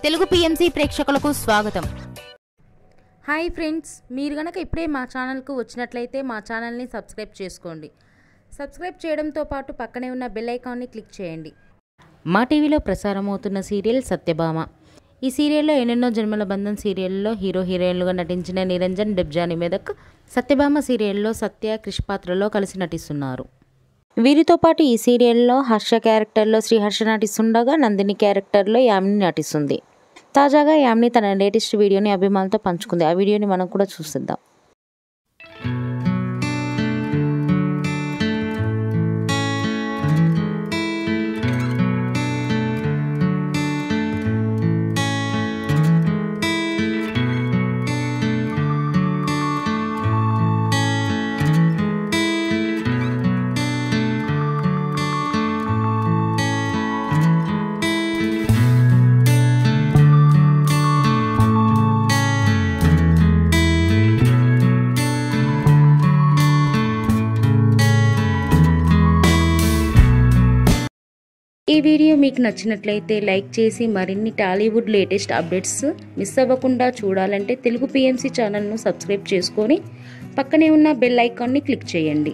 Telugu PMC ప్రేక్షకులకు స్వాగతం. Hi friends, మీరు గనక ఇప్పుడే మా ఛానల్కు వచ్చినట్లయితే మా ఛానల్ని సబ్స్క్రైబ్ చేసుకోండి. సబ్స్క్రైబ్ చేయడంతో పాటు పక్కనే ఉన్న బెల్ ఐకాన్ని క్లిక్ చేయండి. మా టీవీలో ప్రసారం అవుతున్న సీరియల్ సత్యభామ. ఈ సీరియల్లో ఎన్నెన్నో జన్మల బంధం సీరియల్లో హీరో హీరోయిన్లుగా నటించిన నిరంజన్, డెబ్జాని మెదక్ సత్యభామ సీరియల్లో సత్య, క్రిష్ పాత్రలో కలిసి నటిస్తున్నారు. వీరితో పాటు ఈ సీరియల్లో హర్ష క్యారెక్టర్లో శ్రీహర్ష నటిస్తుండగా నందిని క్యారెక్టర్లో యామిని నటిస్తుంది. తాజాగా యామిని తన లేటెస్ట్ వీడియోని అభిమానులతో పంచుకుంది. ఆ వీడియోని మనం కూడా చూసిద్దాం. ఈ వీడియో మీకు నచ్చినట్లయితే లైక్ చేసి మరిన్ని టాలీవుడ్ లేటెస్ట్ అప్డేట్స్ మిస్ అవ్వకుండా చూడాలంటే తెలుగు పిఎంసి ఛానల్ను సబ్స్క్రైబ్ చేసుకొని పక్కనే ఉన్న బెల్ ఐకాన్ని క్లిక్ చేయండి.